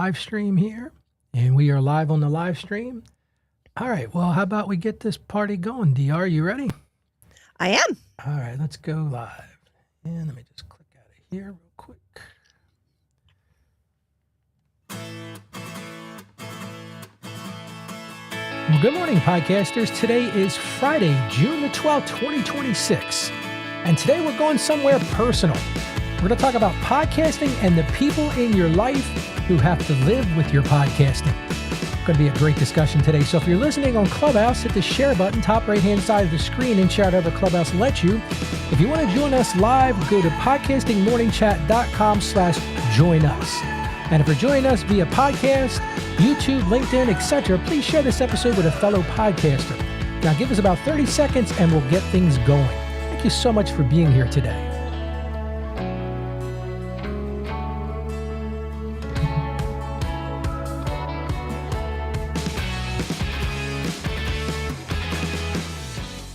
live stream here, and we are live on the live stream. All right, well, how about we get this party going? DR, you ready? I am. All right, let's go live. And let me just click out of here real quick. Well, good morning, podcasters. Today is Friday, June the 12th, 2026. And today we're going somewhere personal. We're going to talk about podcasting and the people in your life who have to live with your podcasting. It's going to be a great discussion today. So if you're listening on Clubhouse, hit the share button, top right-hand side of the screen, and share whatever Clubhouse lets you. If you want to join us live, go to podcastingmorningchat.com/join us. And if you're joining us via podcast, YouTube, LinkedIn, etc., please share this episode with a fellow podcaster. Now give us about 30 seconds and we'll get things going. Thank you so much for being here today.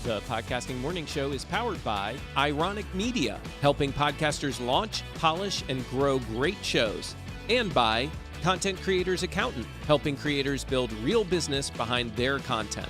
The Podcasting Morning Show is powered by Ironic Media, helping podcasters launch, polish, and grow great shows. And by Content Creators Accountant, helping creators build real business behind their content.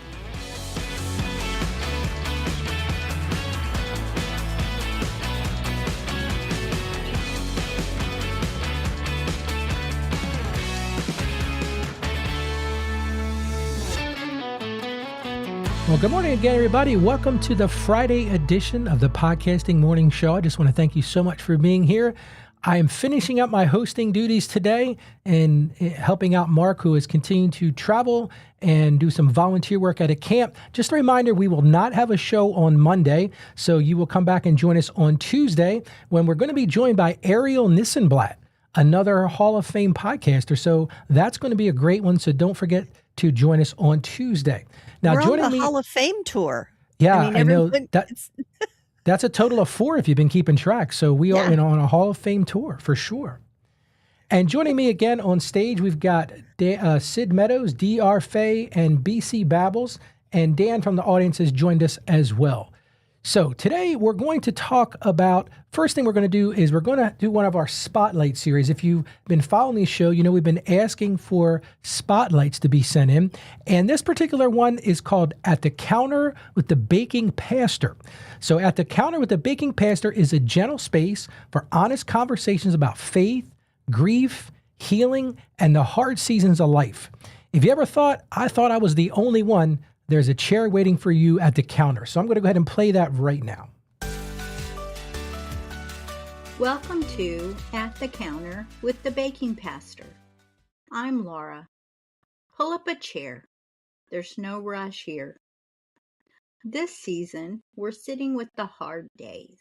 Well, good morning again, everybody. Welcome to the Friday edition of the Podcasting Morning Show. I just want to thank you so much for being here. I am finishing up my hosting duties today and helping out Mark, who is continuing to travel and do some volunteer work at a camp. Just a reminder, we will not have a show on Monday, so you will come back and join us on Tuesday when we're going to be joined by Ariel Nissenblatt, another Hall of Fame podcaster. So that's going to be a great one, so don't forget to join us on Tuesday. Now, we're joining on the me, Hall of Fame tour. Yeah, I know. That's a total of 4 if you've been keeping track. So we are on a Hall of Fame tour for sure. And joining me again on stage, we've got Sid Meadows, DR Fay, and BC Babbles. And Dan from the audience has joined us as well. So today we're going to talk about, first thing we're going to do is we're going to do one of our Spotlight series. If you've been following the show, you know we've been asking for spotlights to be sent in. And this particular one is called At the Counter with the Baking Pastor. So At the Counter with the Baking Pastor is a gentle space for honest conversations about faith, grief, healing, and the hard seasons of life. If you ever thought I was the only one, there's a chair waiting for you at the counter. So I'm going to go ahead and play that right now. Welcome to At the Counter with the Baking Pastor. I'm Laura. Pull up a chair. There's no rush here. This season, we're sitting with the hard days.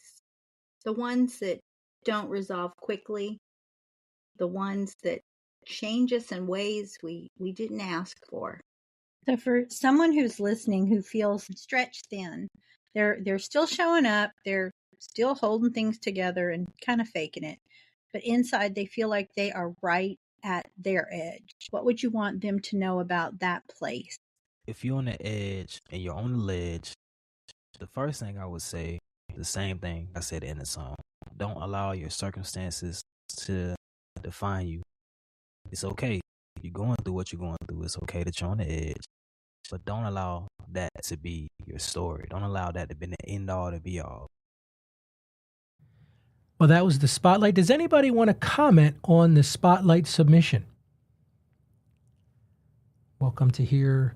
The ones that don't resolve quickly. The ones that change us in ways we didn't ask for. So for someone who's listening who feels stretched thin, they're still showing up, they're still holding things together and kind of faking it, but inside they feel like they are right at their edge. What would you want them to know about that place? If you're on the edge and you're on the ledge, the first thing I would say, the same thing I said in the song. Don't allow your circumstances to define you. It's okay. If you're going through what you're going through, it's okay that you're on the edge. But don't allow that to be your story. Don't allow that to be the end all to be all. Well, that was the Spotlight. Does anybody want to comment on the Spotlight submission? Welcome to hear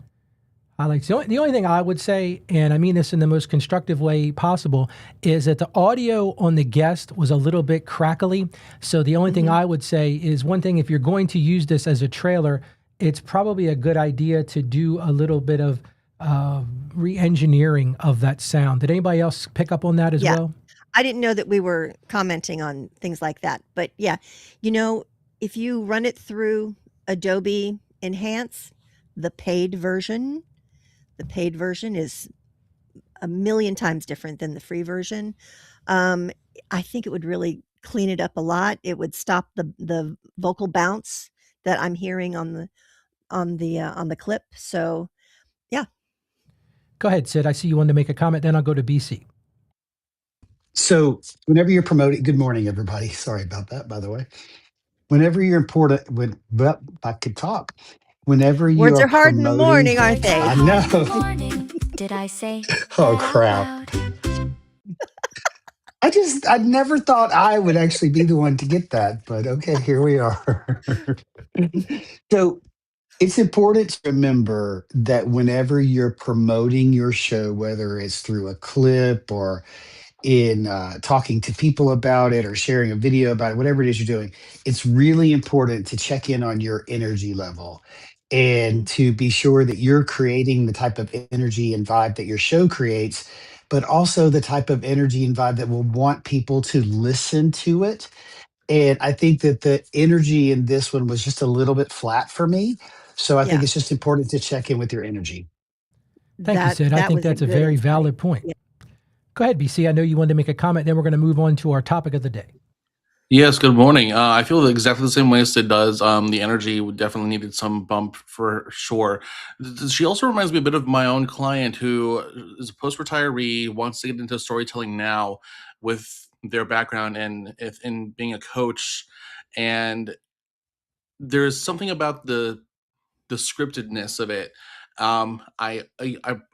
highlights. The only thing I would say, and I mean this in the most constructive way possible, is that the audio on the guest was a little bit crackly. So the only thing I would say is, one thing, if you're going to use this as a trailer, it's probably a good idea to do a little bit of re-engineering of that sound. Did anybody else pick up on that as well? I didn't know that we were commenting on things like that. But yeah, if you run it through Adobe Enhance, the paid version is a million times different than the free version. I think it would really clean it up a lot. It would stop the vocal bounce that I'm hearing on the clip. So, yeah. Go ahead, Sid. I see you wanted to make a comment. Then I'll go to BC. So whenever you're promoting, good morning, everybody. Sorry about that, by the way. whenever you're important, but I could talk. Whenever you Words are are hard in the promoting, morning, aren't they? I know. Did I say Oh that out crap! loud? I never thought I would actually be the one to get that, but okay, here we are. So it's important to remember that whenever you're promoting your show, whether it's through a clip or in talking to people about it or sharing a video about it, whatever it is you're doing, it's really important to check in on your energy level and to be sure that you're creating the type of energy and vibe that your show creates, but also the type of energy and vibe that will want people to listen to it. And I think that the energy in this one was just a little bit flat for me. So I think Yeah, it's just important to check in with your energy. Thank you, Sid. I that think was a that's a good very insight. valid point. Yeah. Go ahead, BC. I know you wanted to make a comment. Then we're going to move on to our topic of the day. Yes, good morning. I feel exactly the same way as Sid does. The energy would definitely needed some bump for sure. She also reminds me a bit of my own client who is a post retiree, wants to get into storytelling now with their background and in being a coach. And there's something about the scriptedness of it. I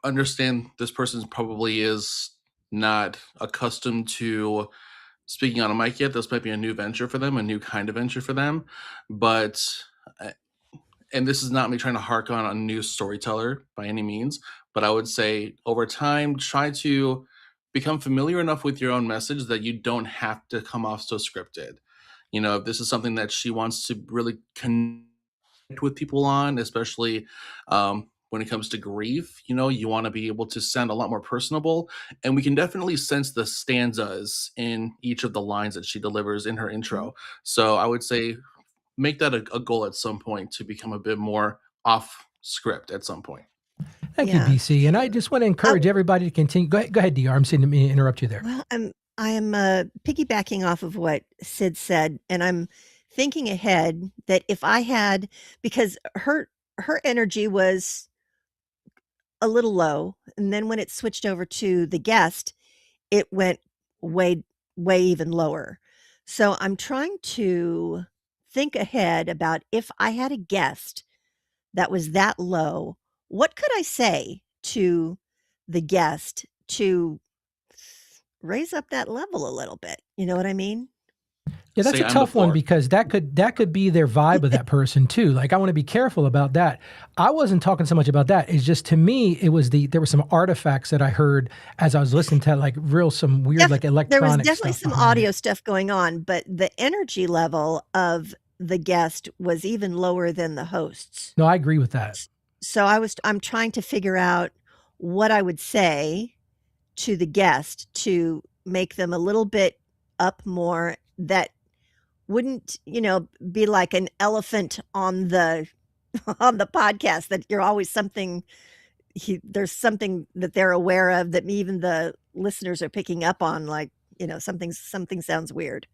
understand this person probably is not accustomed to speaking on a mic yet. This might be a new venture for them, a new kind of venture for them. But, uh, and this is not me trying to hark on a new storyteller by any means, but I would say over time, try to become familiar enough with your own message that you don't have to come off so scripted. If this is something that she wants to really connect with people on, especially when it comes to grief, you want to be able to sound a lot more personable. And we can definitely sense the stanzas in each of the lines that she delivers in her Mhm. intro. So I would say make that a goal at some point to become a bit more off script at some point. Thank you, Yeah. BC. And I just want to I, encourage everybody to continue. Go ahead, DR. I'm saying to interrupt you there. well, I am piggybacking off of what Sid said, and I'm thinking ahead that if I had, because her energy was a little low, and then when it switched over to the guest, it went way way even lower. So I'm trying to think ahead about if I had a guest that was that low, what could I say to the guest to raise up that level a little bit? You know what I mean? Yeah, that's Say a I'm the tough one floor. because that could be their vibe of that person too. Like I want to be careful about that. I wasn't talking so much about that. It's just to me, it was there were some artifacts that I heard as I was listening to like some weird like There was electronic definitely stuff some behind audio it. stuff going on, but the energy level of the guest was even lower than the host's. No, I agree with that. So I'm trying to figure out what I would say to the guest to make them a little bit up more that wouldn't, be like an elephant on the on the podcast that you're always there's something that they're aware of that even the listeners are picking up on, like, something sounds weird.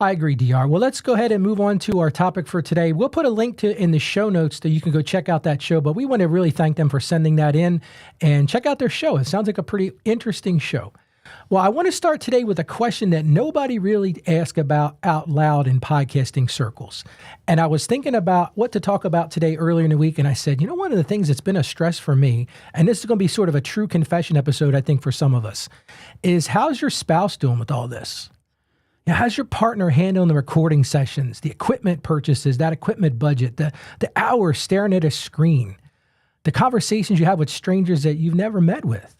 I agree, DR. Well, let's go ahead and move on to our topic for today. We'll put a link in the show notes that you can go check out that show, but we want to really thank them for sending that in and check out their show. It sounds like a pretty interesting show. Well, I want to start today with a question that nobody really asks about out loud in podcasting circles. And I was thinking about what to talk about today earlier in the week, and I said, one of the things that's been a stress for me, and this is going to be sort of a true confession episode, I think, for some of us, is how's your spouse doing with all this? How's your partner handling the recording sessions, the equipment purchases, that equipment budget, the hours staring at a screen, the conversations you have with strangers that you've never met with?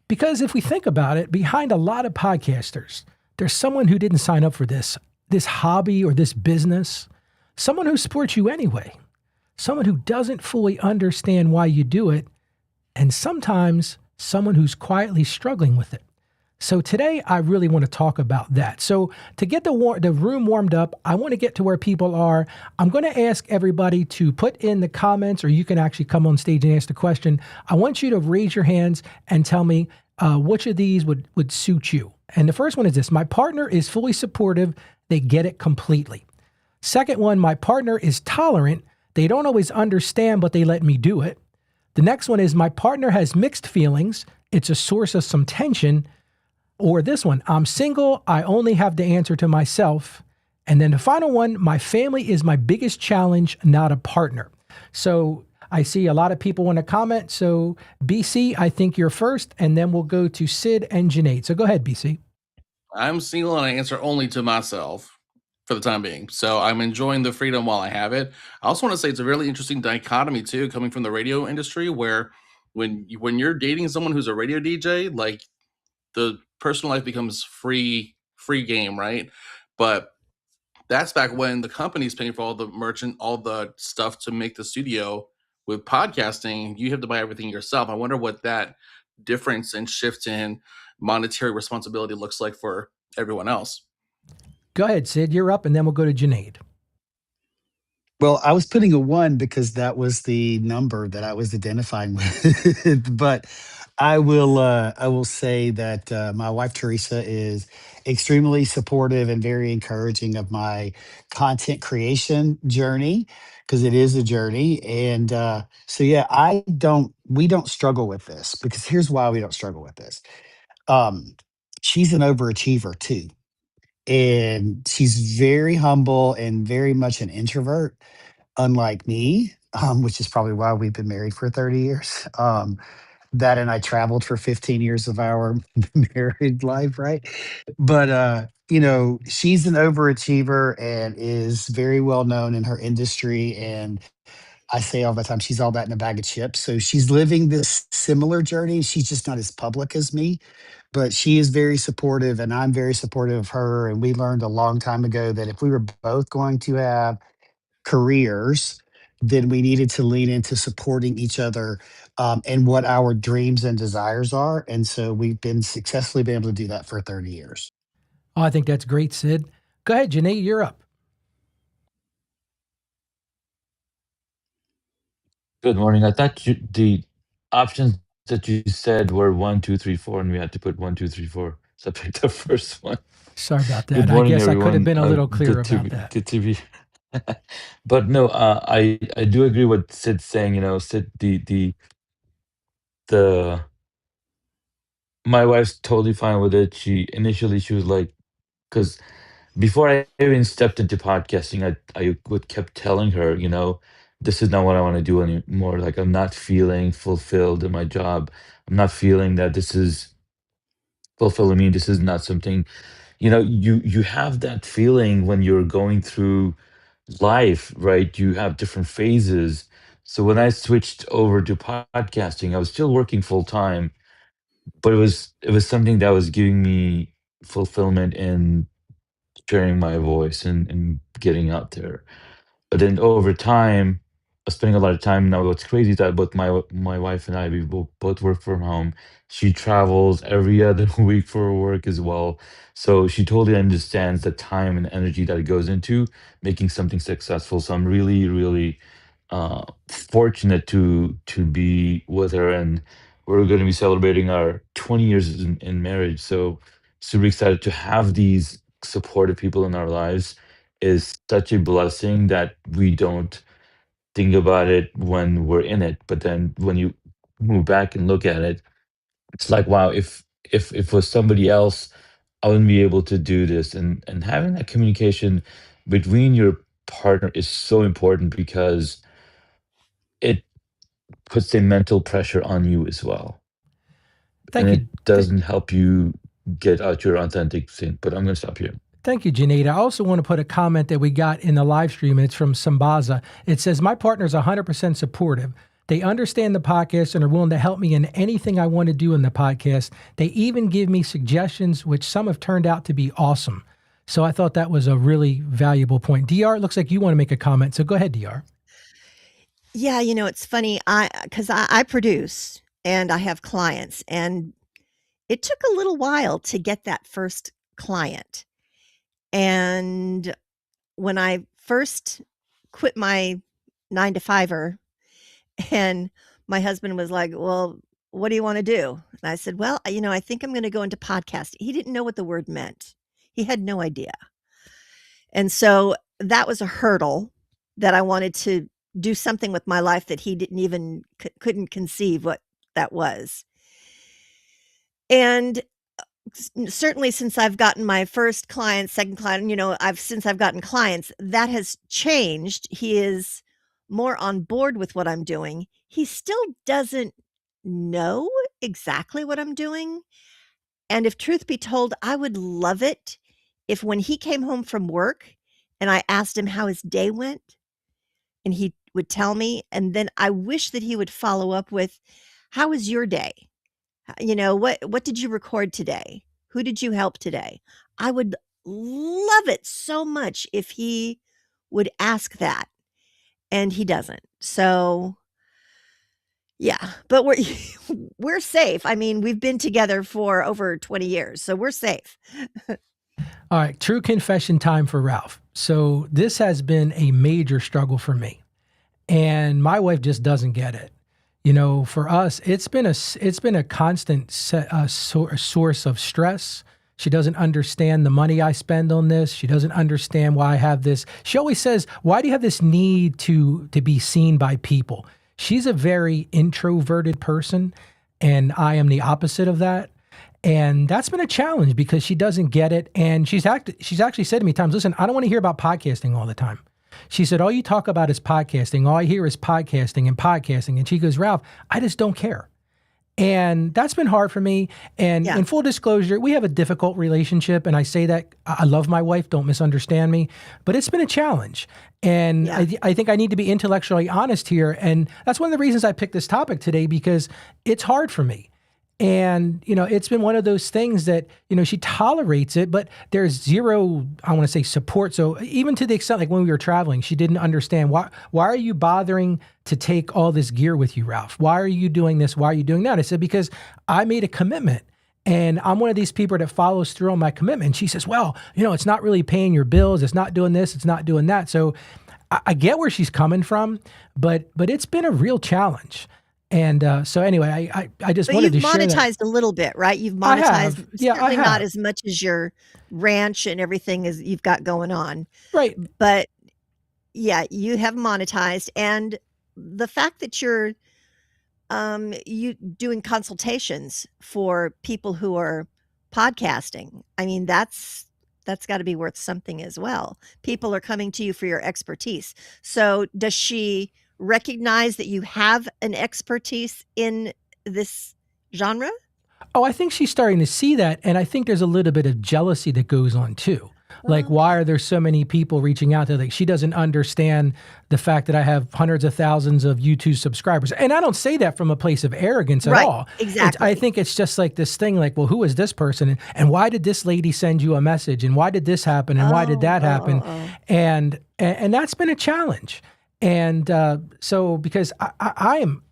Because if we think about it, behind a lot of podcasters, there's someone who didn't sign up for this hobby or this business, someone who supports you anyway, someone who doesn't fully understand why you do it, and sometimes someone who's quietly struggling with it. So today, I really want to talk about that. So to get the room warmed up, I want to get to where people are. I'm going to ask everybody to put in the comments, or you can actually come on stage and ask the question. I want you to raise your hands and tell me which of these would suit you. And the first one is this: my partner is fully supportive. They get it completely. Second one, my partner is tolerant. They don't always understand, but they let me do it. The next one is my partner has mixed feelings. It's a source of some tension. Or this one, I'm single, I only have to answer to myself. And then the final one, my family is my biggest challenge, not a partner. So I see a lot of people want to comment. So BC, I think you're first, and then we'll go to Sid and Janaid. So go ahead, BC. I'm single and I answer only to myself for the time being. So I'm enjoying the freedom while I have it. I also want to say it's a really interesting dichotomy too, coming from the radio industry, where when you're dating someone who's a radio DJ, like the personal life becomes free game, right? But that's back when the company's paying for all the merchant, all the stuff to make the studio. With podcasting, you have to buy everything yourself. I wonder what that difference and shift in monetary responsibility looks like for everyone else. Go ahead, Sid. You're up, and then we'll go to Janaid. Well, I was putting a 1 because that was the number that I was identifying with. But I will say that my wife Teresa is extremely supportive and very encouraging of my content creation journey, because it is a journey. And so yeah, we don't struggle with this, because here's why we don't struggle with this. Um, she's an overachiever too, and she's very humble and very much an introvert, unlike me, which is probably why we've been married for 30 years. That and I traveled for 15 years of our married life, right? But she's an overachiever and is very well known in her industry. And I say all the time, she's all that in a bag of chips. So she's living this similar journey. She's just not as public as me, but she is very supportive, and I'm very supportive of her. And we learned a long time ago that if we were both going to have careers, then we needed to lean into supporting each other, and what our dreams and desires are. And so we've been successfully been able to do that for 30 years. Oh, I think that's great, Sid. Go ahead, Janaid. You're up. Good morning. I thought the options that you said were 1, 2, 3, 4, and we had to put 1, 2, 3, 4. So I picked the first one. Sorry about that. Good I morning, guess I could have everyone. been a little clearer about that. Good to be. But no, I do agree with Sid saying. Sid, the my wife's totally fine with it. She was like, because before I even stepped into podcasting, I would kept telling her, this is not what I want to do anymore. Like, I'm not feeling fulfilled in my job. I'm not feeling that this is fulfilling me. This is not something, you have that feeling when you're going through life, right? You have different phases. So when I switched over to podcasting, I was still working full time, but it was something that was giving me fulfillment in sharing my voice and getting out there. But then over time, I was spending a lot of time now. What's crazy is that both my wife and I, we both work from home. She travels every other week for work as well. So she totally understands the time and energy that it goes into making something successful. So I'm really, really fortunate to be with her, and we're going to be celebrating our 20 years in marriage. So super excited to have these supportive people in our lives is such a blessing that we don't think about it when we're in it. But then when you move back and look at it, it's like, wow, if it was somebody else, I wouldn't be able to do this. And having that communication between your partner is so important, because it puts a mental pressure on you as well. And Thank it you. doesn't help you get out your authentic thing. But I'm going to stop here. Thank you, Janaid. I also want to put a comment that we got in the live stream, and it's from Sambaza. It says, my partner is 100% supportive. They understand the podcast and are willing to help me in anything I want to do in the podcast. They even give me suggestions, which some have turned out to be awesome. So I thought that was a really valuable point. DR, it looks like you want to make a comment. So go ahead, DR. Yeah, it's funny. Because I produce and I have clients, and it took a little while to get that first client. And when I first quit my 9 to 5er, and my husband was like, "Well, what do you want to do?" And I said, "Well, I think I'm going to go into podcasting." He didn't know what the word meant. He had no idea. And so that was a hurdle, that I wanted to do something with my life that he didn't even couldn't conceive what that was. And certainly since I've gotten my first client, second client, since I've gotten clients, that has changed. He is more on board with what I'm doing. He still doesn't know exactly what I'm doing. And if truth be told, I would love it if when he came home from work and I asked him how his day went and he would tell me, and then I wish that he would follow up with, "How was your day? What did you record today? Who did you help today?" I would love it so much if he would ask that, and he doesn't. So, yeah, but we're we're safe. I mean, we've been together for over 20 years, so we're safe. All right, true confession time for Ralph. So this has been a major struggle for me, and my wife just doesn't get it. For us, it's been a constant source of stress. She doesn't understand the money I spend on this. She doesn't understand why I have this. She always says, "Why do you have this need to be seen by people?" She's a very introverted person, and I am the opposite of that. And that's been a challenge because she doesn't get it. And she's actually said to me times, "Listen, I don't want to hear about podcasting all the time." She said, "All you talk about is podcasting. All I hear is podcasting and podcasting." And she goes, "Ralph, I just don't care." And that's been hard for me. And Yeah, in full disclosure, we have a difficult relationship. And I say that I love my wife, don't misunderstand me, but it's been a challenge. And yeah, I think I need to be intellectually honest here. And that's one of the reasons I picked this topic today, because it's hard for me. And, it's been one of those things that, she tolerates it, but there's zero, I want to say, support. So even to the extent, like when we were traveling, she didn't understand why are you bothering to take all this gear with you, Ralph? Why are you doing this? Why are you doing that? I said, because I made a commitment. And I'm one of these people that follows through on my commitment. And she says, "Well, it's not really paying your bills. It's not doing this. It's not doing that." So I get where she's coming from, but it's been a real challenge. And so anyway, I just but wanted you've to share that. monetized a little bit, right? You've I monetized, have. Yeah, I certainly not have. as much as your ranch and everything as you've got going on, Right. but yeah, you have monetized, and the fact that you're you doing consultations for people who are podcasting. I mean, that's got to be worth something as well. People are coming to you for your expertise. So, does she recognize that you have an expertise in this genre? Oh, I think she's starting to see that. And I think there's a little bit of jealousy that goes on too. Like, why Okay. are there so many people reaching out to her? Like, she doesn't understand the fact that I have hundreds of thousands of YouTube subscribers. And I don't say that from a place of arrogance at Right. all. I Exactly. think it's just like this thing like, well, who is this person? And why did this lady send you a message? And why did this happen? And why did Oh, that oh, oh, happen? oh. And that's been a challenge. And so, because I am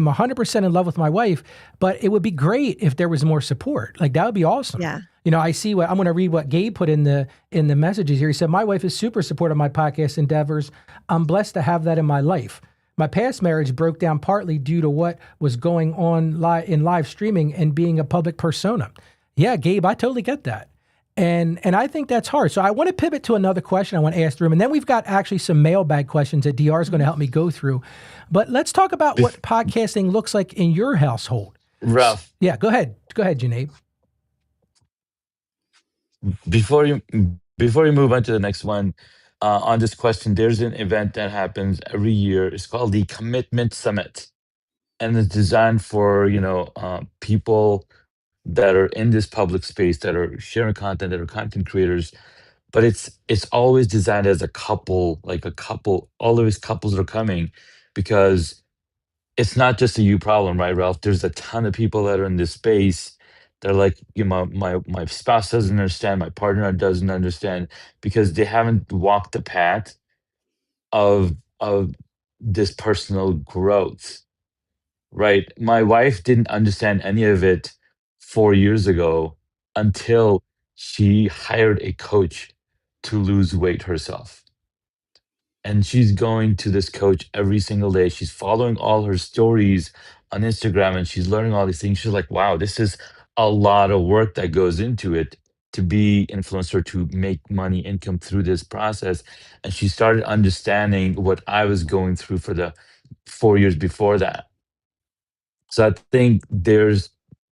100% in love with my wife, but it would be great if there was more support. Like that would be awesome. Yeah. I see what I'm going to read what Gabe put in the messages here. He said, "My wife is super supportive of my podcast endeavors. I'm blessed to have that in my life. My past marriage broke down partly due to what was going on in live streaming and being a public persona." Yeah, Gabe, I totally get that. And I think that's hard. So I want to pivot to another question I want to ask the room. And then we've got actually some mailbag questions that DR is going to help me go through. But let's talk about what Bef- podcasting looks like in your household. Ralph, Yeah, go ahead. Go ahead, Janae. before you before you move on to the next one, on this question, there's an event that happens every year. It's called the Commitment Summit, and it's designed for people that are in this public space that are sharing content, that are content creators. But it's always designed as a couple, like a couple. Always couples are coming because it's not just a you problem, right, Ralph? There's a ton of people that are in this space. They're like, my spouse doesn't understand, my partner doesn't understand because they haven't walked the path of this personal growth, right? My wife didn't understand any of it 4 years ago until she hired a coach to lose weight herself, and she's going to this coach every single day. She's following all her stories on Instagram and she's learning all these things. She's like, wow, this is a lot of work that goes into it to be influencer, to make money income through this process. And she started understanding what I was going through for the 4 years before that. So I think there's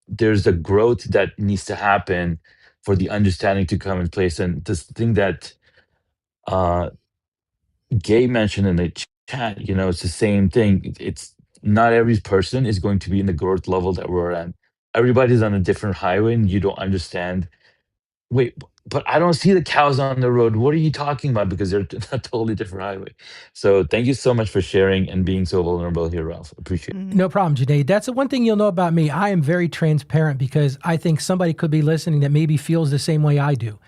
there's a growth that needs to happen for the understanding to come in place. And this thing that uh Gay mentioned in the chat, it's the same thing. It's not every person is going to be in the growth level that we're at. Everybody's on a different highway, and you don't understand. Wait, but I don't see the cows on the road. What are you talking about? Because they're a totally different highway. So thank you so much for sharing and being so vulnerable here, Ralph. Appreciate it. No problem, Janae. That's the one thing you'll know about me. I am very transparent because I think somebody could be listening that maybe feels the same way I do.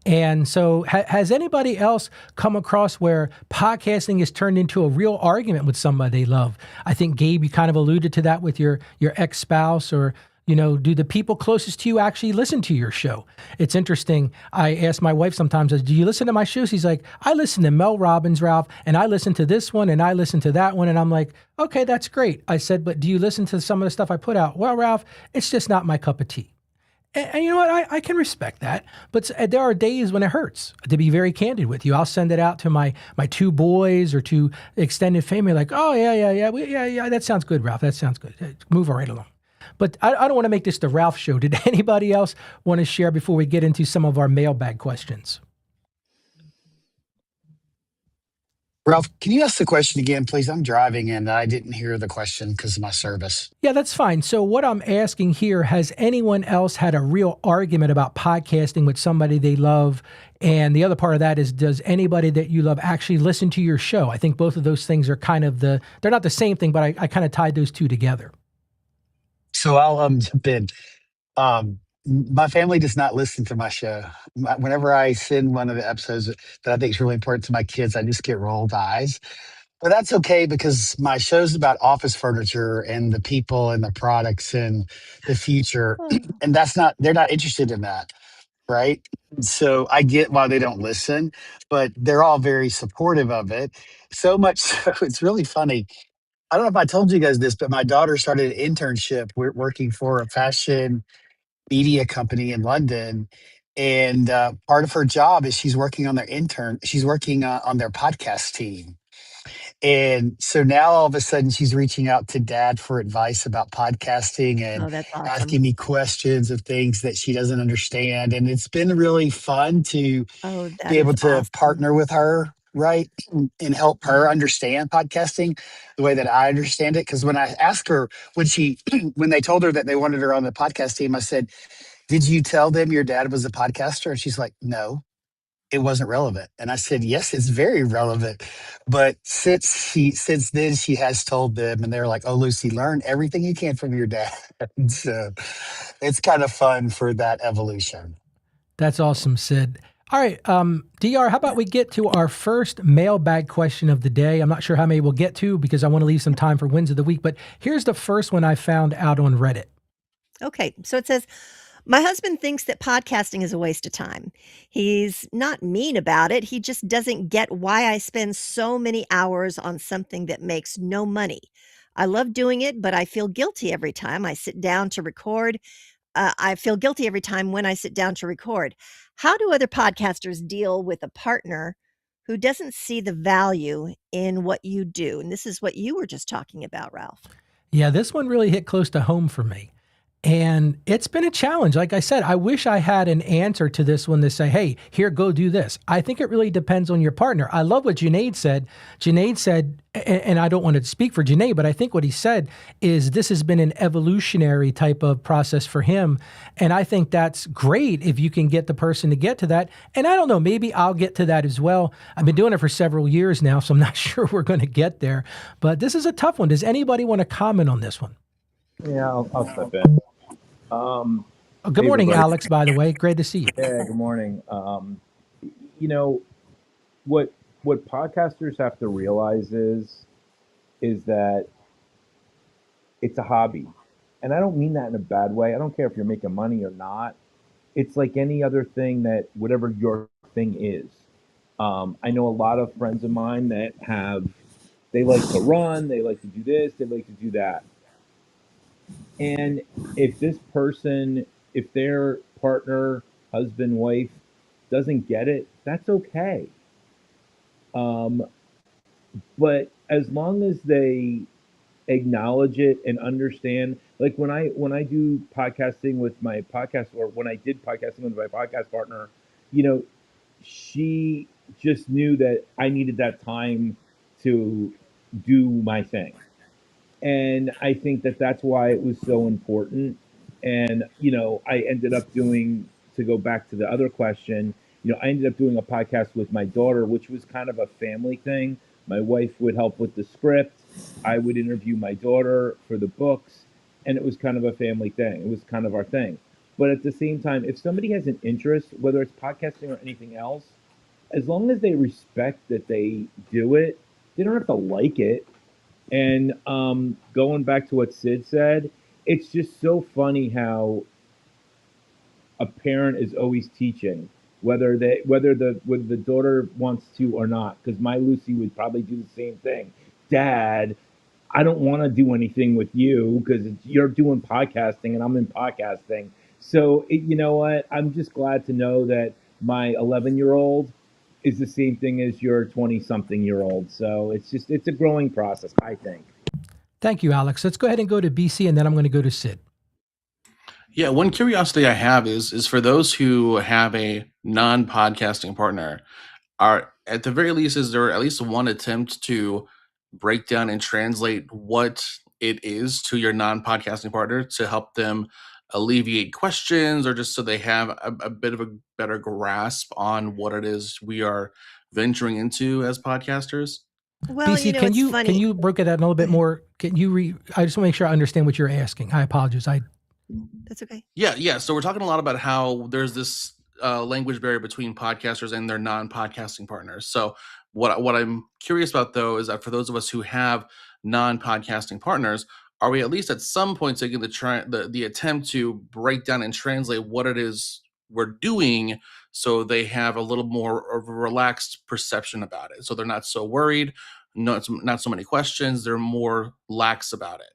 And so, has anybody else come across where podcasting has turned into a real argument with somebody they love? I think, Gabe, you kind of alluded to that with your ex-spouse, or do the people closest to you actually listen to your show? It's interesting. I ask my wife sometimes, do you listen to my shows? She's like, I listen to Mel Robbins, Ralph, and I listen to this one, and I listen to that one. And I'm like, okay, that's great. I said, but do you listen to some of the stuff I put out? Well, Ralph, it's just not my cup of tea. And you know what? I can respect that. But there are days when it hurts, to be very candid with you. I'll send it out to my two boys or to extended family, like, oh, yeah, that sounds good, Ralph. That sounds good. Move right along. But I don't want to make this the Ralph show. Did anybody else want to share before we get into some of our mailbag questions? Ralph, can you ask the question again, please? I'm driving and I didn't hear the question because of my service. Yeah, that's fine. So what I'm asking here, has anyone else had a real argument about podcasting with somebody they love? And the other part of that is, does anybody that you love actually listen to your show? I think both of those things are kind of they're not the same thing, but I kind of tied those two together. So I'll jump in. My family does not listen to my show. Whenever I send one of the episodes that I think is really important to my kids, I just get rolled eyes. But that's okay because my show's about office furniture and the people and the products and the future. And they're not interested in that. Right. So I get why they don't listen, but they're all very supportive of it. So much so, it's really funny. I don't know if I told you guys this, but my daughter started an internship. We're working for a fashion media company in London. And part of her job is she's working on their podcast team. And so now all of a sudden she's reaching out to dad for advice about podcasting and Oh, that's awesome. asking me questions of things that she doesn't understand. And it's been really fun to Oh, be that able is to awesome. partner with her, right? And help her understand podcasting the way that I understand it. Because when I asked her, when they told her that they wanted her on the podcast team, I said, did you tell them your dad was a podcaster? And she's like, no, it wasn't relevant. And I said, yes, it's very relevant. But since then she has told them, and they're like, oh, Lucy, learn everything you can from your dad. So it's kind of fun for that evolution. That's awesome, Sid. All right, DR, how about we get to our first mailbag question of the day? I'm not sure how many we'll get to because I want to leave some time for wins of the week, but here's the first one I found out on Reddit. Okay, so it says, my husband thinks that podcasting is a waste of time. He's not mean about it. He just doesn't get why I spend so many hours on something that makes no money. I love doing it, but I feel guilty every time I sit down to record. I feel guilty every time when I sit down to record. How do other podcasters deal with a partner who doesn't see the value in what you do? And this is what you were just talking about, Ralph. Yeah, this one really hit close to home for me. And it's been a challenge. Like I said, I wish I had an answer to this one to say, hey, here, go do this. I think it really depends on your partner. I love what Junaid said. Junaid said, and I don't want to speak for Junaid, but I think what he said is this has been an evolutionary type of process for him. And I think that's great if you can get the person to get to that. And I don't know, maybe I'll get to that as well. I've been doing it for several years now, so I'm not sure we're going to get there. But this is a tough one. Does anybody want to comment on this one? Yeah, I'll step in. Good Hey, morning, everybody. Alex, by the way. Great to see you. Yeah, good morning. You know what podcasters have to realize is that it's a hobby, and I don't mean that in a bad way. I don't care if you're making money or not. It's like any other thing that whatever your thing is. I know a lot of friends of mine that they like to run, they like to do this, they like to do that. And if this person, if their partner, husband, wife doesn't get it, that's okay. But as long as they acknowledge it and understand. Like when I do podcasting with my podcast, or when I did podcasting with my podcast partner, you know, she just knew that I needed that time to do my thing. And I think that that's why it was so important. And I ended up doing, to go back to the other question, I ended up doing a podcast with my daughter, which was kind of a family thing. My wife would help with the script. I would interview my daughter for the books, and it was kind of a family thing. It was kind of our thing. But at the same time, if somebody has an interest, whether it's podcasting or anything else, as long as they respect that they do it, they don't have to like it. And going back to what Sid said, it's just so funny how a parent is always teaching, whether the daughter wants to or not. Because my Lucy would probably do the same thing. Dad, I don't want to do anything with you because you're doing podcasting and I'm in podcasting. So you know what? I'm just glad to know that my 11-year-old is the same thing as your 20-something-year-old. So it's a growing process, I think. Thank you, Alex. Let's go ahead and go to BC, and then I'm going to go to Sid. Yeah, one curiosity I have is for those who have a non-podcasting partner, are at the very least, is there at least one attempt to break down and translate what it is to your non-podcasting partner to help them alleviate questions, or just so they have a bit of a better grasp on what it is we are venturing into as podcasters? Well, BC, it's can funny. you break it down a little Go bit ahead. more? Can you I just want to make sure I understand what you're asking. I apologize. That's okay. Yeah. So we're talking a lot about how there's this language barrier between podcasters and their non-podcasting partners. So what I'm curious about though is that for those of us who have non-podcasting partners, are we at least at some point taking the attempt to break down and translate what it is we're doing, so they have a little more of a relaxed perception about it, so they're not so worried, not so many questions, they're more lax about it.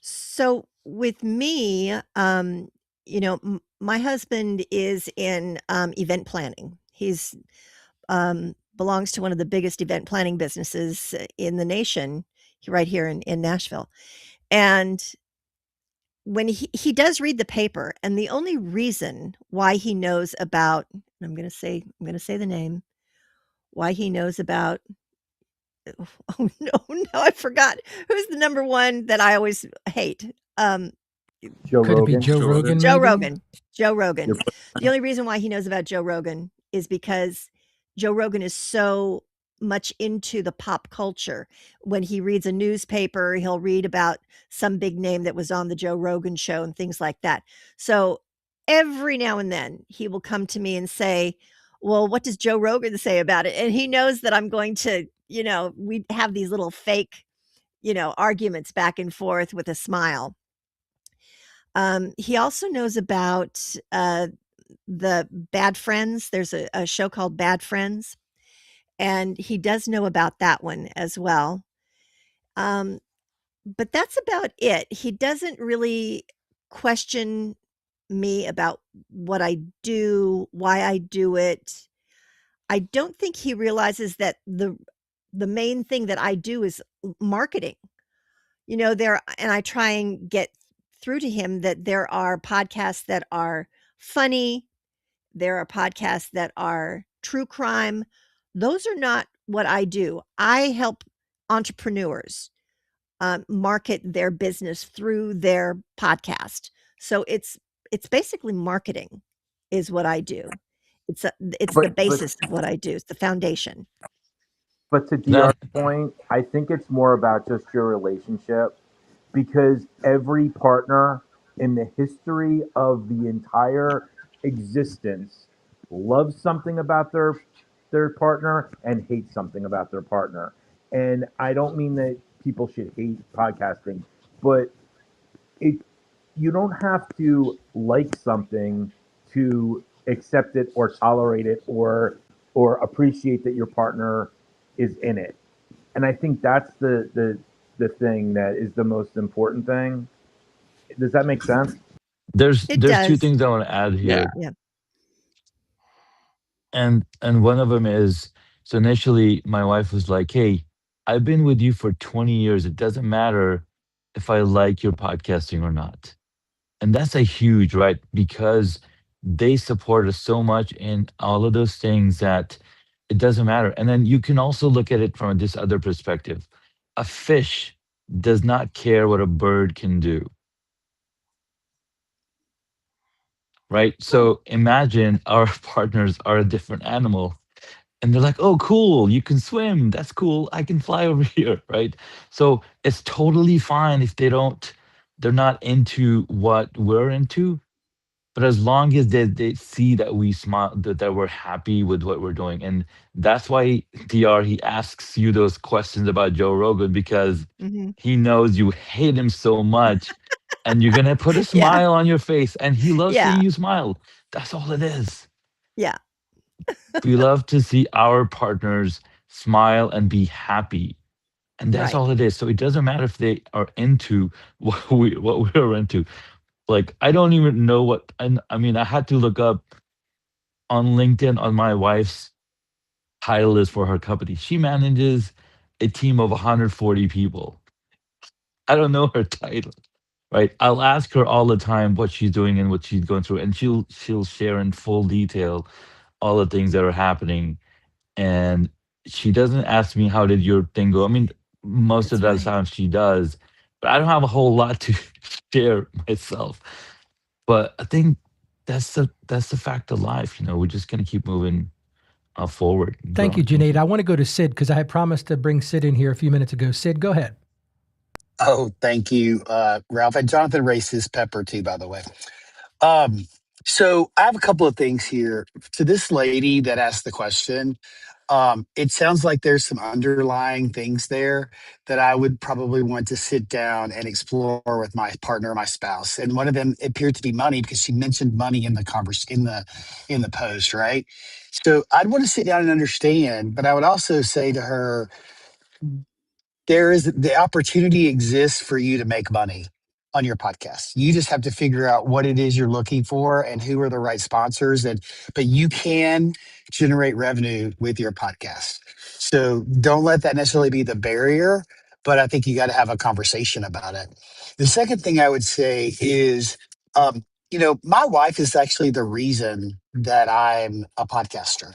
So with me, my husband is in event planning. He's belongs to one of the biggest event planning businesses in the nation, right here in Nashville. And when he does read the paper, and the only reason why he knows about, and I'm going to say the name, why he knows about, oh no, no, I forgot who's the number one that I always hate. Joe Could it be Rogan. Joe Joe Rogan. Rogan, Joe maybe? Rogan. Joe Rogan. You're The only reason why he knows about Joe Rogan is because Joe Rogan is so much into the pop culture. When he reads a newspaper, he'll read about some big name that was on the Joe Rogan show and things like that. So every now and then he will come to me and say, "Well, what does Joe Rogan say about it?" And he knows that I'm going to, we have these little fake, arguments back and forth with a smile. He also knows about the Bad Friends. There's a show called Bad Friends, and he does know about that one as well. Um, but that's about it. He doesn't really question me about what I do, why I do it. I don't think he realizes that the main thing that I do is marketing. There, and I try and get through to him that there are podcasts that are funny, there are podcasts that are true crime. Those are not what I do. I help entrepreneurs market their business through their podcast. So it's basically marketing is what I do. It's the but basis of what I do. It's the foundation. But to Now, DR's point, I think it's more about just your relationship, because every partner in the history of the entire existence loves something about their partner and hates something about their partner. And I don't mean that people should hate podcasting, but it you don't have to like something to accept it or tolerate it or appreciate that your partner is in it. And I think that's the thing that is the most important thing. Does that make sense? It there's two does. things I want to add Yeah. here, Yeah. and one of them is, so initially my wife was like, "Hey, I've been with you for 20 years. It doesn't matter if I like your podcasting or not. And that's a huge, right? Because they support us so much in all of those things that it doesn't matter. And then you can also look at it from this other perspective. A fish does not care what a bird can do, right? Oh, So imagine our partners are a different animal and they're like, "Oh, cool, you can swim. That's cool. I can fly over here," right? So it's totally fine if they're not into what we're into. But as long as they see that we smile, that we're happy with what we're doing. And that's why DR, he asks you those questions about Joe Rogan, because hmm, he knows you hate him so much and you're gonna put a yeah, smile on your face and he loves yeah, seeing you smile. That's all it is. yeah, We love to see our partners smile and be happy. And that's right. all it is. So it doesn't matter if they are into what we're into. Like I don't even know what, and I mean I had to look up on LinkedIn on my wife's title is for her company. She manages a team of 140 people. I don't know her title, right? I'll ask her all the time what she's doing and what she's going through, and she'll share in full detail all the things that are happening. And she doesn't ask me how did your thing go. I mean, most of That's the right. time she does, but I don't have a whole lot to share myself. But I think that's the fact of life. We're just gonna keep moving forward and Thank you, growing. Thank Junaid. you. I want to go to Sid because I had promised to bring Sid in here a few minutes ago. Sid, go ahead. Oh, thank you, Ralph. And Jonathan raced his pepper too, by the way. Um, so I have a couple of things here. To this lady that asked the question, it sounds like there's some underlying things there that I would probably want to sit down and explore with my partner or my spouse. And one of them appeared to be money because she mentioned money in the in the post, right? So I'd want to sit down and understand, but I would also say to her, there is the opportunity exists for you to make money on your podcast. You just have to figure out what it is you're looking for and who are the right sponsors. And but you can generate revenue with your podcast. So don't let that necessarily be the barrier, but I think you got to have a conversation about it. The second thing I would say is my wife is actually the reason that I'm a podcaster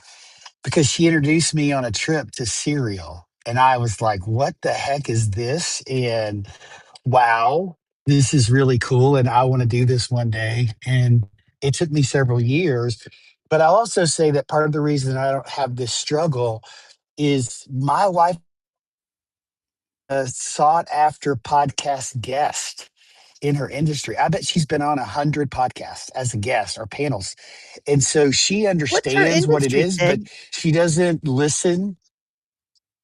because she introduced me on a trip to cereal. And I was like, what the heck is this? And wow, this is really cool. And I want to do this one day. And it took me several years. But I'll also say that part of the reason I don't have this struggle is my wife, a sought after podcast guest in her industry. I bet she's been on 100 podcasts as a guest or panels. And so she What's her understands what it industry, is, but Sid? she doesn't listen.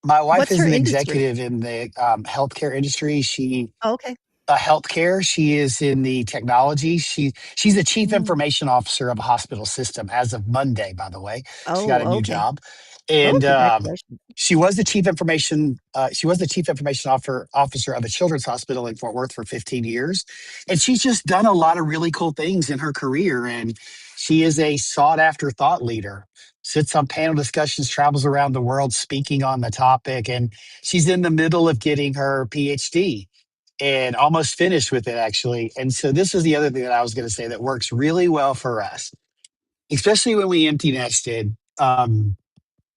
My wife What's is her an industry? executive in the healthcare industry. She Oh, okay. healthcare. She is in the technology. She's the chief Mm. information officer of a hospital system as of Monday. By the way, she got Oh, a new okay. job, Oh, and congratulations. she was the chief information. She was the chief information officer of a children's hospital in Fort Worth for 15 years, and she's just done a lot of really cool things in her career. And she is a sought after thought leader. Sits on panel discussions, travels around the world speaking on the topic, and she's in the middle of getting her PhD and almost finished with it actually. And so this is the other thing that I was going to say that works really well for us, especially when we empty nested.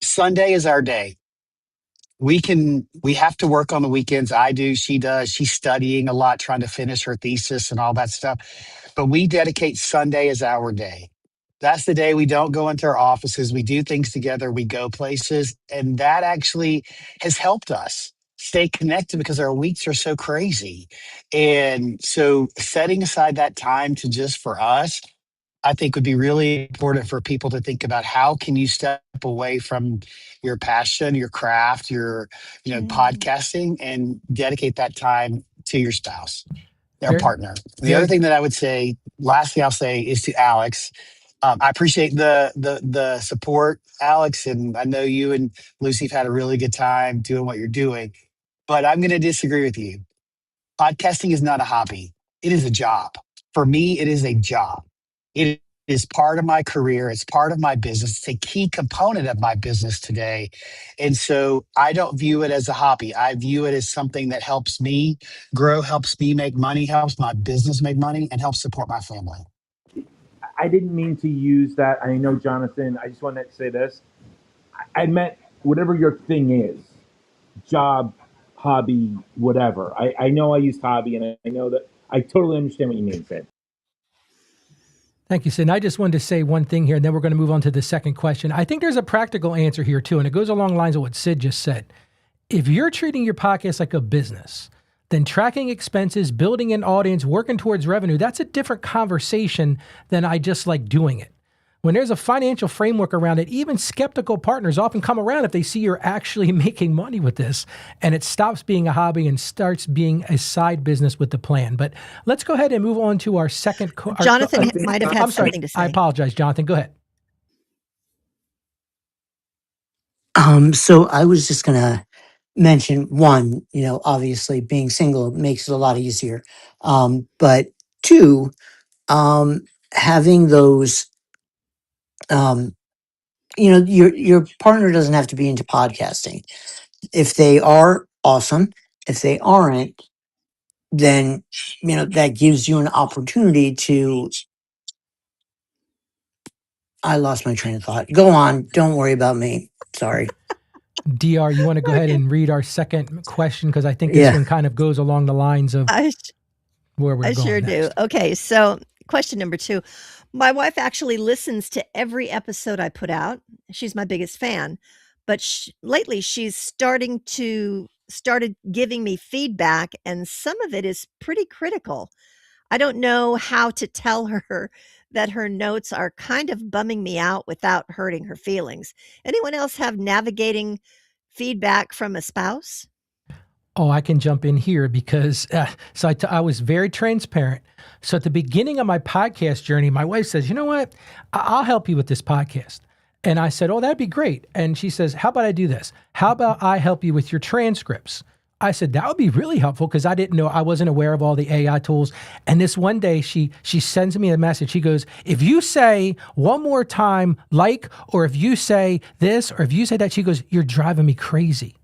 Sunday is our day. We have to work on the weekends. I do, she does. She's studying a lot, trying to finish her thesis and all that stuff. But we dedicate Sunday as our day. That's the day we don't go into our offices. We do things together. We go places. And that actually has helped us stay connected because our weeks are so crazy. And so setting aside that time to just for us, I think would be really important for people to think about how can you step away from your passion, your craft, your Mm. podcasting and dedicate that time to your spouse, their Very, partner. The other very. thing that I would say, last thing I'll say is to Alex. I appreciate the support, Alex, and I know you and Lucy have had a really good time doing what you're doing. But I'm going to disagree with you. Podcasting is not a hobby; it is a job. For me, it is a job. It is part of my career. It's part of my business. It's a key component of my business today. And so I don't view it as a hobby. I view it as something that helps me grow, helps me make money, helps my business make money, and helps support my family. I didn't mean to use that. I know, Jonathan, I just wanted to say this. I meant whatever your thing is, job, hobby, whatever. I know I used hobby, and I know that I totally understand what you mean, Sid. Thank you, Sid. And I just wanted to say one thing here, and then we're going to move on to the second question. I think there's a practical answer here, too, and it goes along the lines of what Sid just said. If you're treating your podcast like a business, then tracking expenses, building an audience, working towards revenue, that's a different conversation than I just like doing it. When there's a financial framework around it, even skeptical partners often come around if they see you're actually making money with this, and it stops being a hobby and starts being a side business with the plan. But let's go ahead and move on to our second. Jonathan might have had I'm sorry. something to say. I apologize, Jonathan. Go ahead. So I was just gonna mention one, obviously being single makes it a lot easier. But two, having those, um, your partner doesn't have to be into podcasting. If they are, awesome. If they aren't, then that gives you an opportunity to. I lost my train of thought. Go on. Don't worry about me. Sorry. DR, you want to go ahead and read our second question? Because I think this Yeah. one kind of goes along the lines of where we're I going sure next. do. Okay, so question number 2. My wife actually listens to every episode I put out. She's my biggest fan, but lately she's started giving me feedback, and some of it is pretty critical. I don't know how to tell her that her notes are kind of bumming me out without hurting her feelings. Anyone else have navigating feedback from a spouse? Oh, I can jump in here because I was very transparent. So at the beginning of my podcast journey, my wife says, "You know what? I'll help you with this podcast." And I said, "Oh, that'd be great." And she says, "How about I do this? How about I help you with your transcripts?" I said, "That would be really helpful," because I wasn't aware of all the AI tools. And this one day she sends me a message. She goes, "If you say one more time, like, or if you say this, or if you say that," she goes, "You're driving me crazy."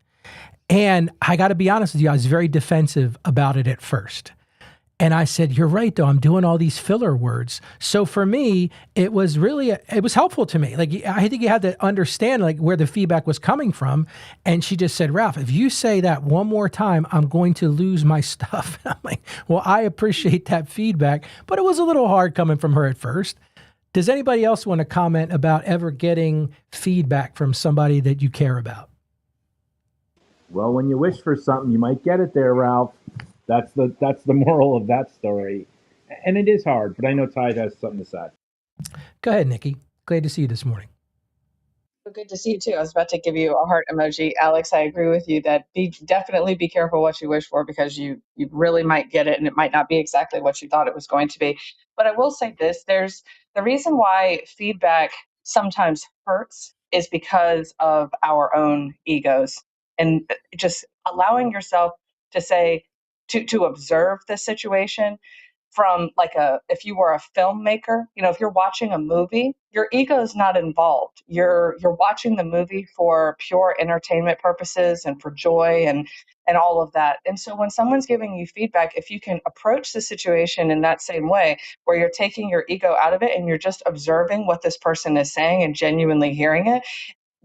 And I got to be honest with you, I was very defensive about it at first. And I said, "You're right, though. I'm doing all these filler words." So for me, it was helpful to me. Like, I think you had to understand like where the feedback was coming from. And she just said, "Ralph, if you say that one more time, I'm going to lose my stuff." I'm like, "Well, I appreciate that feedback, but it was a little hard coming from her at first." Does anybody else want to comment about ever getting feedback from somebody that you care about? Well, when you wish for something, you might get it there, Ralph. That's the moral of that story. And it is hard, but I know Ty has something to say. Go ahead, Nikki. Glad to see you this morning. Good to see you too. I was about to give you a heart emoji. Alex, I agree with you that definitely be careful what you wish for, because you really might get it and it might not be exactly what you thought it was going to be. But I will say this, there's the reason why feedback sometimes hurts is because of our own egos, and just allowing yourself to say, to observe the situation from like if you were a filmmaker, if you're watching a movie, your ego is not involved. You're watching the movie for pure entertainment purposes and for joy and all of that. And so when someone's giving you feedback, if you can approach the situation in that same way, where you're taking your ego out of it and you're just observing what this person is saying and genuinely hearing it,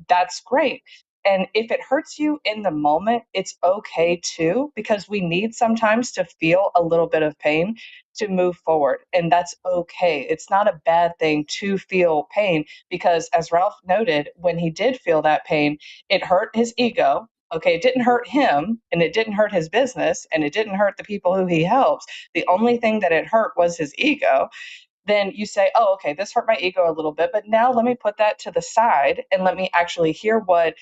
that's great. And if it hurts you in the moment, it's okay too, because we need sometimes to feel a little bit of pain to move forward. And that's okay. It's not a bad thing to feel pain, because as Ralph noted, when he did feel that pain, it hurt his ego. Okay, it didn't hurt him, and it didn't hurt his business, and it didn't hurt the people who he helps. The only thing that it hurt was his ego. Then you say, "Oh, okay, this hurt my ego a little bit, but now let me put that to the side and let me actually hear what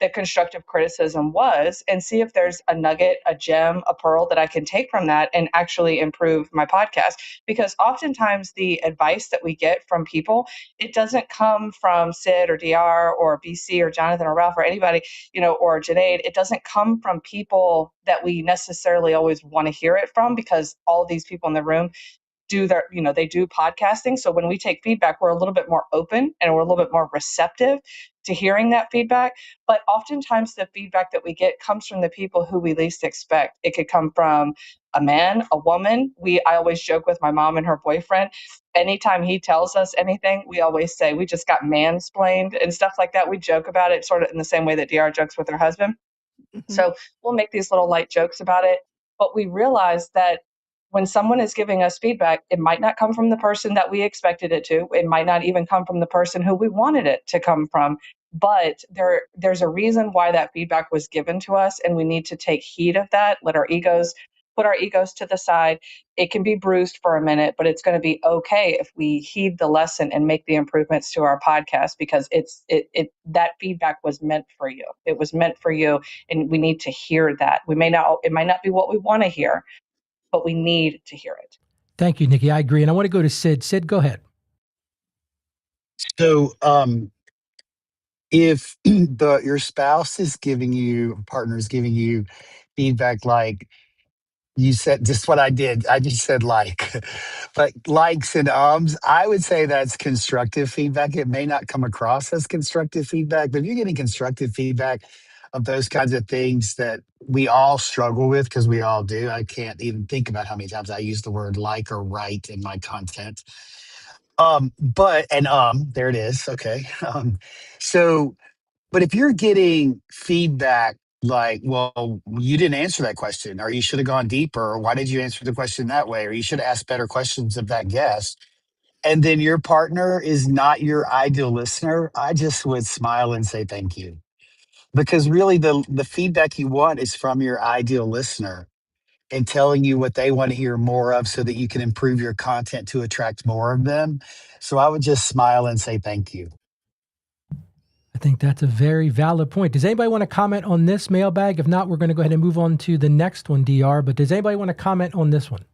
the constructive criticism was, and see if there's a nugget, a gem, a pearl that I can take from that and actually improve my podcast." Because oftentimes the advice that we get from people, it doesn't come from Sid or DR or BC or Jonathan or Ralph or anybody, or Janaid. It doesn't come from people that we necessarily always want to hear it from, because all of these people in the room do their, they do podcasting. So when we take feedback, we're a little bit more open and we're a little bit more receptive to hearing that feedback. But oftentimes the feedback that we get comes from the people who we least expect. It could come from a man, a woman. I always joke with my mom and her boyfriend. Anytime he tells us anything, we always say we just got mansplained and stuff like that. We joke about it sort of in the same way that DR jokes with her husband. Mhm. So we'll make these little light jokes about it. But we realize that when someone is giving us feedback, it might not come from the person that we expected it to. It might not even come from the person who we wanted it to come from. But there's a reason why that feedback was given to us, and we need to take heed of that, put our egos to the side. It can be bruised for a minute, but it's going to be okay if we heed the lesson and make the improvements to our podcast, because that feedback was meant for you. It was meant for you, and we need to hear that. It might not be what we want to hear, but we need to hear it. Thank you, Nikki. I agree. And I want to go to Sid. Sid, go ahead. So, if your spouse is giving you, partner is giving you feedback, like you said, just what I did, I just said like, but likes and I would say that's constructive feedback. It may not come across as constructive feedback, but if you're getting constructive feedback of those kinds of things that we all struggle with, because we all do. I can't even think about how many times I use the word like or right in my content. But and there it is. Okay. So but if you're getting feedback like, well, you didn't answer that question, or you should have gone deeper, or why did you answer the question that way, or you should have asked better questions of that guest, and then your partner is not your ideal listener, I just would smile and say thank you. Because really the feedback you want is from your ideal listener and telling you what they want to hear more of so that you can improve your content to attract more of them. So I would just smile and say thank you. I think that's a very valid point. Does anybody want to comment on this mailbag? If not, we're going to go ahead and move on to the next one, DR. But does anybody want to comment on this one?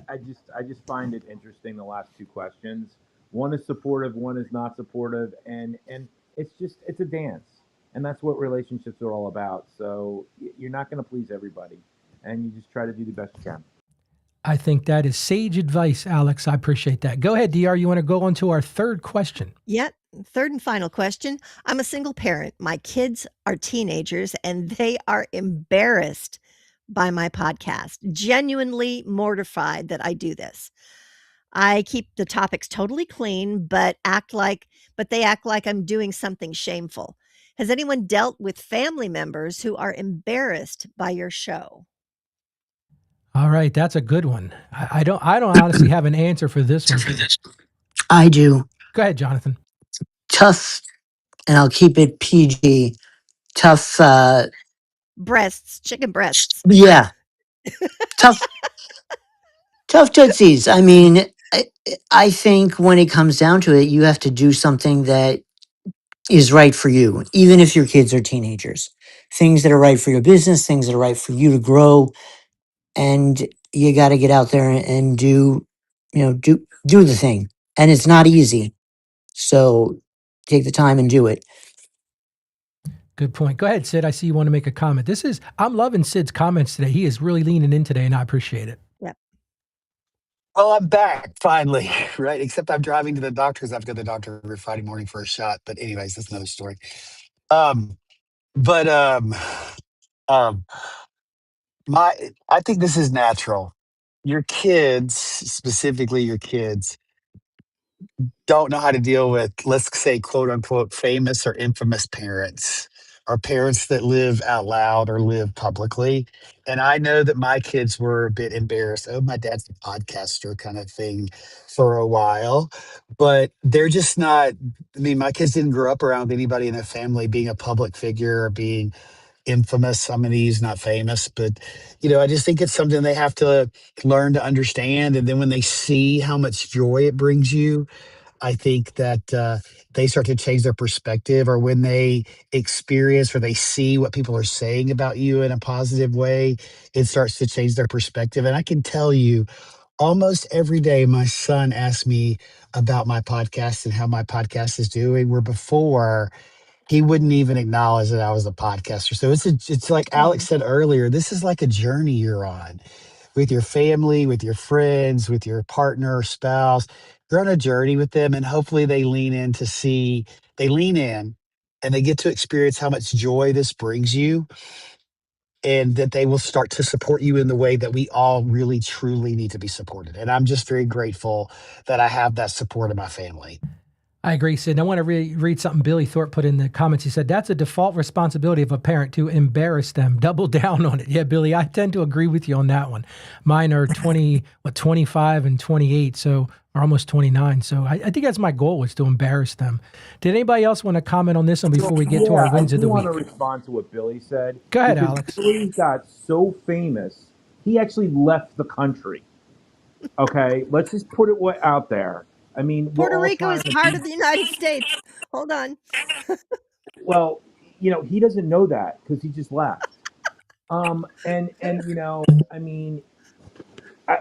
I just find it interesting, the last two questions. One is supportive, one is not supportive, and it's a dance, and that's what relationships are all about. So you're not going to please everybody, and you just try to do the best you can. I think that is sage advice, Alex. I appreciate that. Go ahead, DR. You want to go on to our third question? Yep. Third and final question. I'm a single parent. My kids are teenagers and they are embarrassed by my podcast, genuinely mortified that I do this. I keep the topics totally clean, but they act like I'm doing something shameful. Has anyone dealt with family members who are embarrassed by your show? All right, that's a good one. I don't honestly have an answer for this one. I do. Go ahead, Jonathan. Tough, and I'll keep it PG. Tough, Breasts, chicken breasts. yeah, tough, tough tootsies. I mean, I think when it comes down to it, you have to do something that is right for you, even if your kids are teenagers. Things that are right for your business, things that are right for you to grow, and you got to get out there and do, do the thing. And it's not easy, so take the time and do it. Good point. Go ahead, Sid. I see you want to make a comment. I'm loving Sid's comments today. He is really leaning in today, and I appreciate it. Yep. Well, I'm back finally, right? Except I'm driving to the doctor because I have to go to the doctor every Friday morning for a shot. But anyways, that's another story. Um, but um, I think this is natural. Your kids, specifically your kids, don't know how to deal with, let's say, quote unquote, famous or infamous parents, or parents that live out loud or live publicly. And I know that my kids were a bit embarrassed. Oh, my dad's a podcaster kind of thing for a while, but they're just not. I mean, my kids didn't grow up around anybody in their family being a public figure or being infamous. I'm going to use not famous, but I just think it's something they have to learn to understand. And then when they see how much joy it brings you, I think that they start to change their perspective, or when they experience or they see what people are saying about you in a positive way, it starts to change their perspective. And I can tell you, almost every day, my son asks me about my podcast and how my podcast is doing, where before he wouldn't even acknowledge that I was a podcaster. So it's like Alex Mm. said earlier, this is like a journey you're on with your family, with your friends, with your partner or spouse. You're on a journey with them, and hopefully they lean in and they get to experience how much joy this brings you, and that they will start to support you in the way that we all really truly need to be supported. And I'm just very grateful that I have that support of my family. I agree, Sid. And I want to read something Billy Thorpe put in the comments. He said, that's a default responsibility of a parent to embarrass them. Double down on it. Yeah, Billy, I tend to agree with you on that one. Mine are 25 and 28, so or almost 29. So I think that's my goal, is to embarrass them. Did anybody else want to comment on this one before we get to our wins I of do the want week? to respond to what Billy said. Go ahead, Because Alex. Billy got so famous, he actually left the country. Okay, let's just put it out there. I mean, we're Puerto all Rico trying is to part be. of the United States. Hold on. Well, he doesn't know that because he just left. And I mean,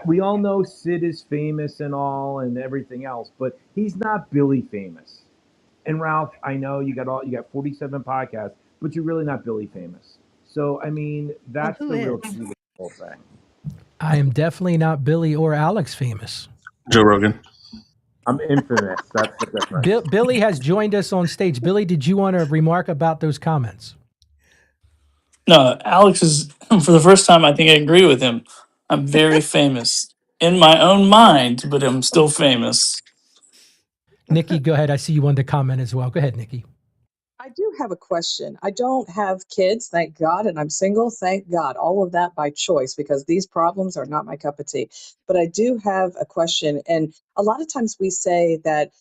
we all know Sid is famous and all and everything else, but he's not Billy famous. And Ralph, I know you got 47 podcasts, but you're really not Billy famous. So I mean, Well, that's who the real is? key to the whole thing. I am definitely not Billy or Alex famous. Joe Rogan. I'm infamous. That's the difference. Billy has joined us on stage. Billy, did you want to remark about those comments? No, Alex is, for the first time, I think I agree with him. I'm very famous in my own mind, but I'm still famous. Nikki, go ahead. I see you wanted to comment as well. Go ahead, Nikki. I do have a question. I don't have kids, thank God, and I'm single, thank God. All of that by choice because these problems are not my cup of tea. But I do have a question. And a lot of times we say that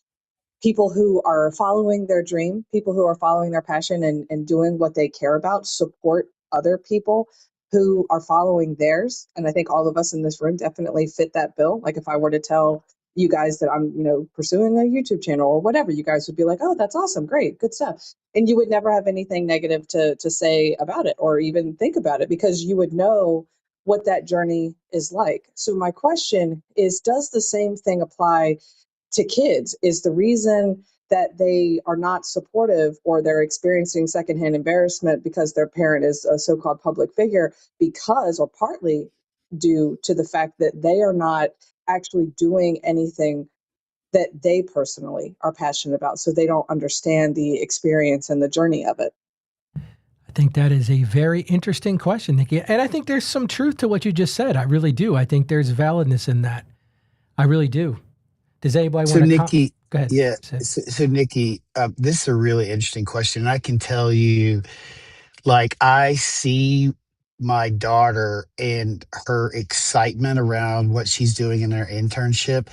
people who are following their dream, people who are following their passion and doing what they care about, support other people who are following theirs. And I think all of us in this room definitely fit that bill. Like if I were to tell you guys that I'm, pursuing a YouTube channel or whatever, you guys would be like, oh, that's awesome. Great. Good stuff. And you would never have anything negative to say about it or even think about it because you would know what that journey is like. So my question is, does the same thing apply to kids? Is the reason that they are not supportive or they're experiencing secondhand embarrassment because their parent is a so-called public figure because or partly due to the fact that they are not actually doing anything that they personally are passionate about, so they don't understand the experience and the journey of it? I think that is a very interesting question, Nikki. And I think there's some truth to what you just said. I really do. I think there's validness in that. I really do. Does anybody So, want to Nikki, go ahead, yeah. Sid. So Nikki, this is a really interesting question. I can tell you, like, I see my daughter and her excitement around what she's doing in her internship,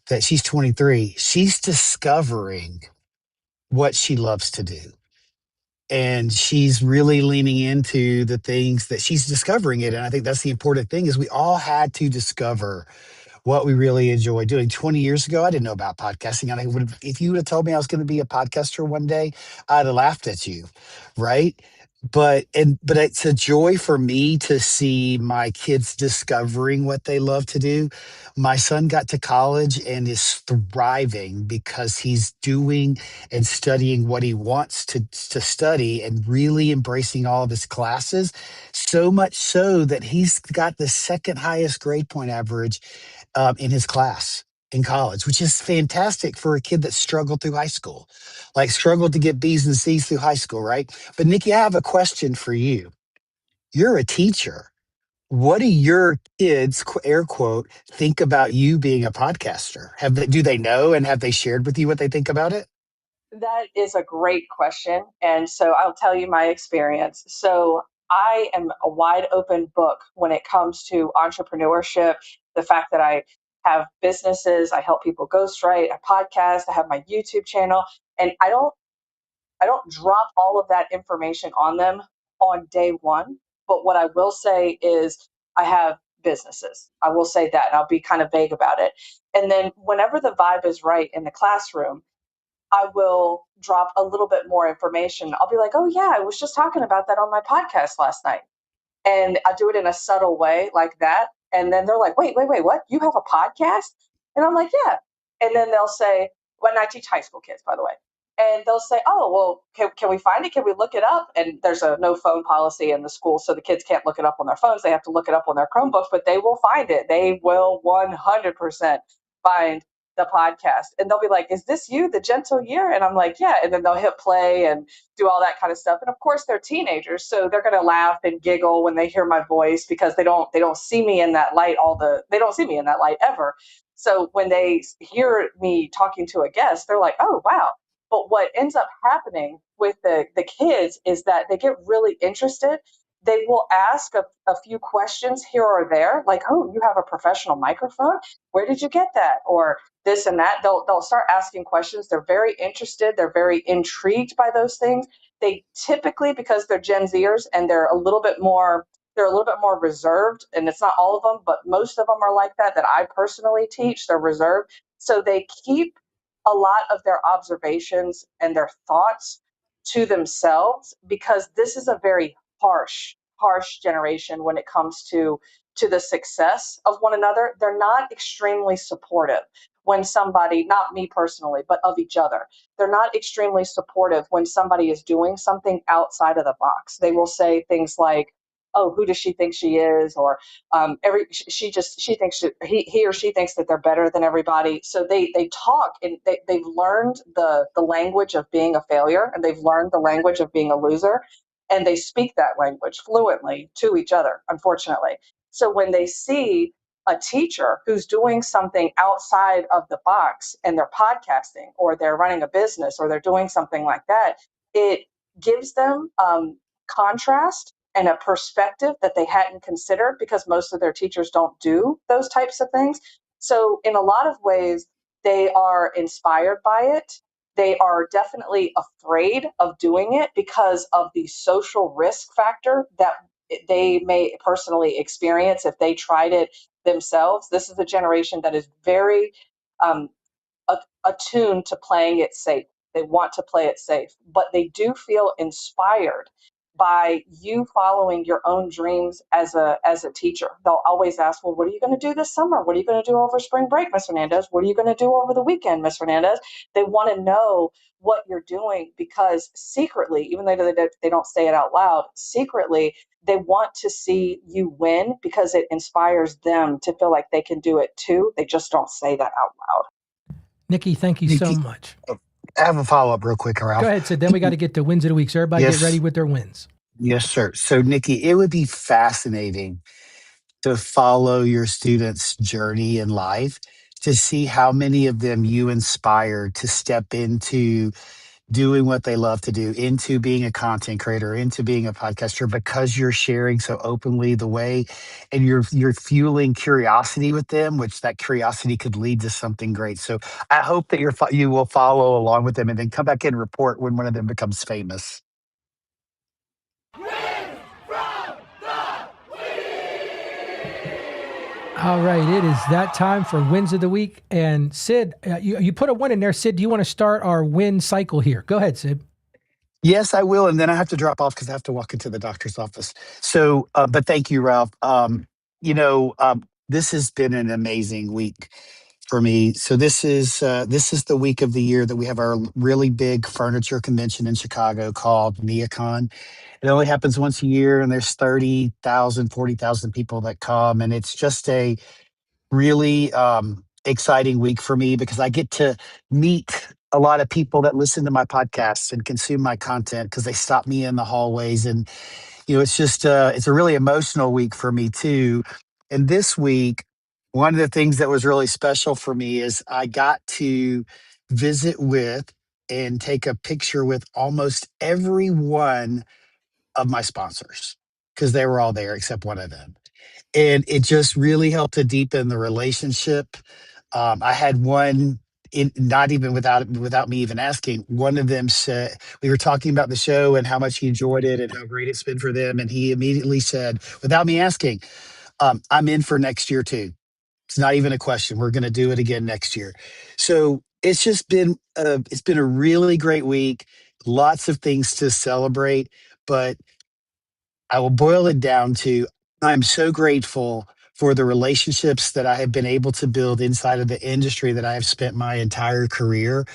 that she's 23. She's discovering what she loves to do. And she's really leaning into the things that she's discovering it. And I think that's the important thing, is we all had to discover what we really enjoy doing. 20 years ago, I didn't know about podcasting. And I would have, if you would have told me I was going to be a podcaster one day, I'd have laughed at you. Right. But it's a joy for me to see my kids discovering what they love to do. My son got to college and is thriving because he's doing and studying what he wants to study and really embracing all of his classes. So much so that he's got the second highest grade point average in his class in college, which is fantastic for a kid that struggled through high school, like struggled to get B's and C's through high school, right? But Nikki, I have a question for you. You're a teacher. What do your kids, air quote, think about you being a podcaster? Do they know, and have they shared with you what they think about it? That is a great question. And so I'll tell you my experience. So I am a wide open book when it comes to entrepreneurship, the fact that I have businesses, I help people ghostwrite, a podcast, I have my YouTube channel, and I don't drop all of that information on them on day one. But what I will say is I have businesses. I will say that, and I'll be kind of vague about it. And then whenever the vibe is right in the classroom, I will drop a little bit more information. I'll be like, oh, yeah, I was just talking about that on my podcast last night. And I do it in a subtle way like that. And then they're like, wait, what? You have a podcast? And I'm like, yeah. And then they'll say, when I teach high school kids, by the way. and they'll say, oh, well, can we find it? Can we look it up? And there's a no phone policy in the school, so the kids can't look it up on their phones. They have to look it up on their Chromebooks, but they will find it. They will 100% find the podcast. And they'll be like, is this you, the gentle year? And I'm like, yeah. And then they'll hit play and do all that kind of stuff. And of course they're teenagers, so they're going to laugh and giggle when they hear my voice, because they don't see me in that light they don't see me in that light ever. So when they hear me talking to a guest, they're like, oh, wow. But what ends up happening with the kids is that they get really interested. They will ask a few questions here or there, like, oh, you have a professional microphone? Where did you get that? Or this and that. They'll start asking questions. They're very interested. They're very intrigued by those things. They typically, because they're Gen Zers and they're a little bit more reserved, and it's not all of them, but most of them are like that I personally teach. They're reserved. So they keep a lot of their observations and their thoughts to themselves, because this is a very harsh generation when it comes to the success of one another. They're not extremely supportive when somebody, not me personally, but of each other. They're not extremely supportive when somebody is doing something outside of the box. They will say things like, oh, who does she think she is? Or she thinks he or she thinks that they're better than everybody. So they talk, and they've learned the language of being a failure, and they've learned the language of being a loser, and they speak that language fluently to each other, unfortunately. So when they see a teacher who's doing something outside of the box, and they're podcasting, or they're running a business, or they're doing something like that, it gives them contrast and a perspective that they hadn't considered, because most of their teachers don't do those types of things. So in a lot of ways, they are inspired by it. They are definitely afraid of doing it because of the social risk factor that they may personally experience if they tried it themselves. This is a generation that is very um, attuned to playing it safe. They want to play it safe, but they do feel inspired by you following your own dreams as a teacher. They'll always ask, well, what are you going to do this summer? What are you going to do over spring break, Miss Hernandez? What are you going to do over the weekend, Miss Hernandez? They want to know what you're doing, because secretly, even though they don't say it out loud, secretly they want to see you win, because it inspires them to feel like they can do it too. They just don't say that out loud. Nikki, thank you so Nikki, much. I have a follow up real quick, Go Ralph. ahead, Sid. Then we got to get to wins of the week. So everybody get ready Yes, with their wins. yes, sir. So, Nikki, it would be fascinating to follow your students' journey in life, to see how many of them you inspire to step into doing what they love to do, into being a content creator, into being a podcaster, because you're sharing so openly the way, and you're fueling curiosity with them, which that curiosity could lead to something great. So I hope that you will follow along with them, and then come back and report when one of them becomes famous. All right, it is that time for wins of the week. And Sid, you put a one in there. Sid, do you want to start our win cycle here? Go ahead, Sid. Yes, I will, and then I have to drop off because I have to walk into the doctor's office. So, but thank you, Ralph. This has been an amazing week for me. So this is the week of the year that we have our really big furniture convention in Chicago called NeoCon. It only happens once a year, and there's 30,000, 40,000 people that come, and it's just a really exciting week for me because I get to meet a lot of people that listen to my podcasts and consume my content because they stop me in the hallways. And it's just it's a really emotional week for me too. And this week, one of the things that was really special for me is I got to visit with and take a picture with almost every one of my sponsors, because they were all there except one of them, and it just really helped to deepen the relationship. I had one, not even without me even asking. One of them said, we were talking about the show and how much he enjoyed it and how great it's been for them, and he immediately said, without me asking, "I'm in for next year too. It's not even a question. We're going to do it again next year." So it's been a really great week. Lots of things to celebrate, but I will boil it down to, I'm so grateful for the relationships that I have been able to build inside of the industry that I have spent my entire career,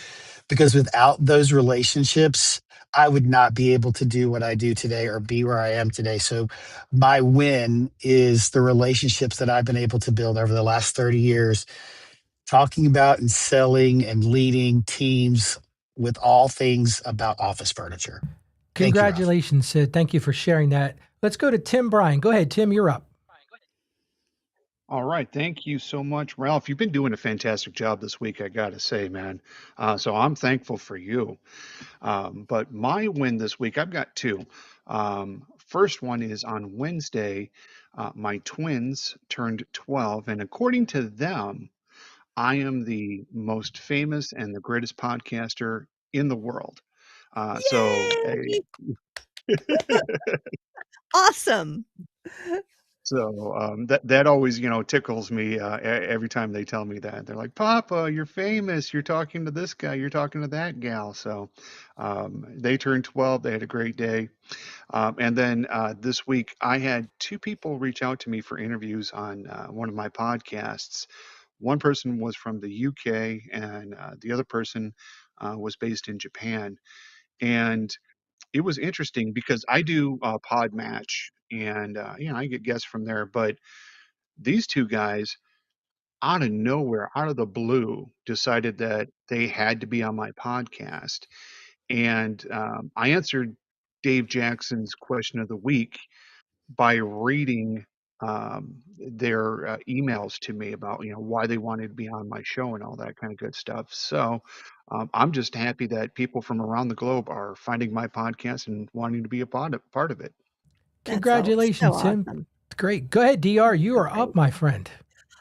because without those relationships, I would not be able to do what I do today or be where I am today. So my win is the relationships that I've been able to build over the last 30 years, talking about and selling and leading teams with all things about office furniture. Thank you, Ralph. Congratulations, Sid. Thank you for sharing that. Let's go to Tim Bryan. Go ahead, Tim, you're up. All right. Thank you so much, Ralph. You've been doing a fantastic job this week, I got to say, man. So I'm thankful for you. But my win this week, I've got two. First one is on Wednesday, my twins turned 12. And according to them, I am the most famous and the greatest podcaster in the world. Uh, so, Yay! a, Awesome. that always, tickles me every time they tell me that. They're like, "Papa, you're famous. You're talking to this guy. You're talking to that gal." So they turned 12. They had a great day. And then this week, I had two people reach out to me for interviews on one of my podcasts. One person was from the UK, and the other person was based in Japan. And it was interesting because I do Pod Match, and I get guests from there. But these two guys, out of nowhere, out of the blue, decided that they had to be on my podcast, and I answered Dave Jackson's question of the week by reading their emails to me about why they wanted to be on my show and all that kind of good stuff. So I'm just happy that people from around the globe are finding my podcast and wanting to be a part of it. That's so Congratulations, Tim. awesome. Great. Go ahead, DR. You are up, Great. my friend.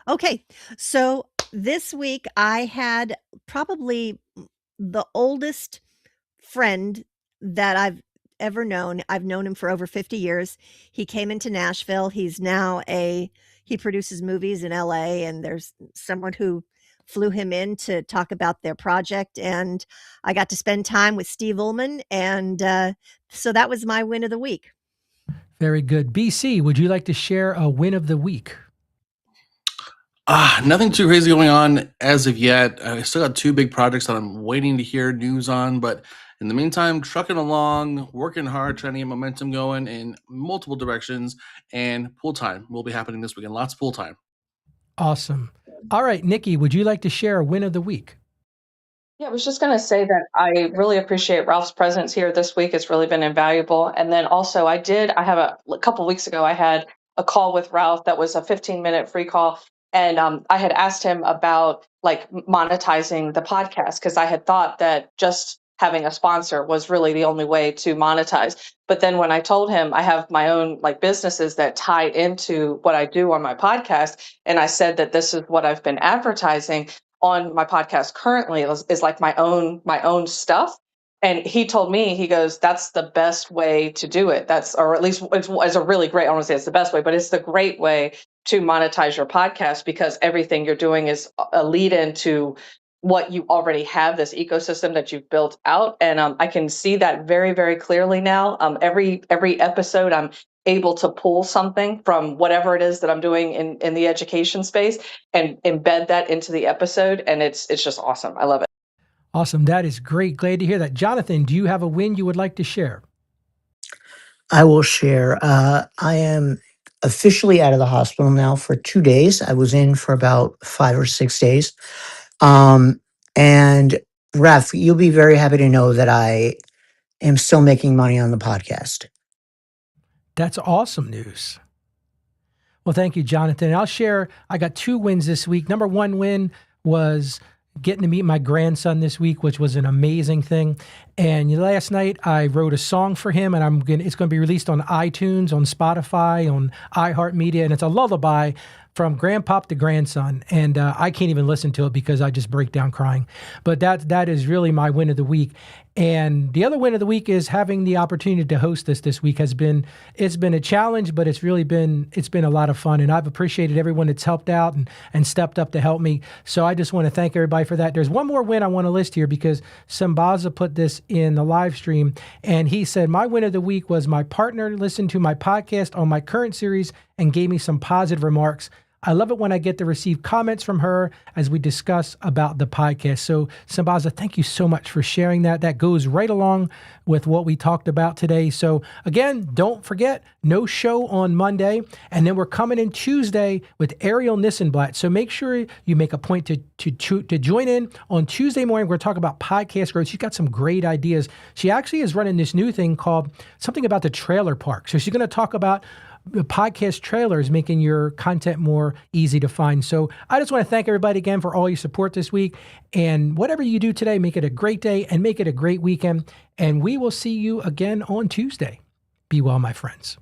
Okay. So this week I had probably the oldest friend that I've ever known. I've known him for over 50 years. He came into Nashville. He produces movies in LA, and there's someone who flew him in to talk about their project. And I got to spend time with Steve Ullman. And so that was my win of the week. Very good. BC, would you like to share a win of the week? Nothing too crazy going on as of yet. I still got two big projects that I'm waiting to hear news on, but in the meantime, trucking along, working hard, trying to get momentum going in multiple directions, and pool time will be happening this weekend. Lots of pool time. Awesome. All right, Nikki, would you like to share a win of the week? Yeah, I was just going to say that I really appreciate Ralph's presence here this week. It's really been invaluable. And then also I have a couple weeks ago, I had a call with Ralph that was a 15-minute free call. And I had asked him about like monetizing the podcast because I had thought that just having a sponsor was really the only way to monetize. But then when I told him I have my own like businesses that tie into what I do on my podcast, and I said that this is what I've been advertising on my podcast currently is like my own stuff. And he told me, he goes, that's the best way to do it. Or at least it's a really great, I don't want to say it's the best way, but it's the great way to monetize your podcast because everything you're doing is a lead into what you already have, this ecosystem that you've built out. And I can see that very, very clearly now. Every episode, I'm able to pull something from whatever it is that I'm doing in the education space and embed that into the episode. And it's just awesome. I love it. Awesome. That is great. Glad to hear that. Jonathan, do you have a win you would like to share? I will share. I am officially out of the hospital now for 2 days. I was in for about 5 or 6 days. And Ref, you'll be very happy to know that I am still making money on the podcast. That's awesome news. Well, thank you, Jonathan. I'll share. I got 2 wins this week. Number 1 win was getting to meet my grandson this week, which was an amazing thing. And last night I wrote a song for him, and it's going to be released on iTunes, on Spotify, on iHeartMedia, and it's a lullaby from grandpop to grandson. And I can't even listen to it because I just break down crying. But that is really my win of the week. And the other win of the week is having the opportunity to host this week it's been a challenge, but it's been a lot of fun. And I've appreciated everyone that's helped out and stepped up to help me. So I just want to thank everybody for that. There's one more win I want to list here because Sambaza put this in the live stream. And he said, my win of the week was my partner listened to my podcast on my current series and gave me some positive remarks. I love it when I get to receive comments from her as we discuss about the podcast. So Sambaza, thank you so much for sharing that. That goes right along with what we talked about today. So again, don't forget, no show on Monday. And then we're coming in Tuesday with Ariel Nissenblatt. So make sure you make a point to join in on Tuesday morning. We're going to talk about podcast growth. She's got some great ideas. She actually is running this new thing called something about the trailer park. So she's going to talk about the podcast trailers, making your content more easy to find. So I just want to thank everybody again for all your support this week. And whatever you do today, make it a great day and make it a great weekend. And we will see you again on Tuesday. Be well, my friends.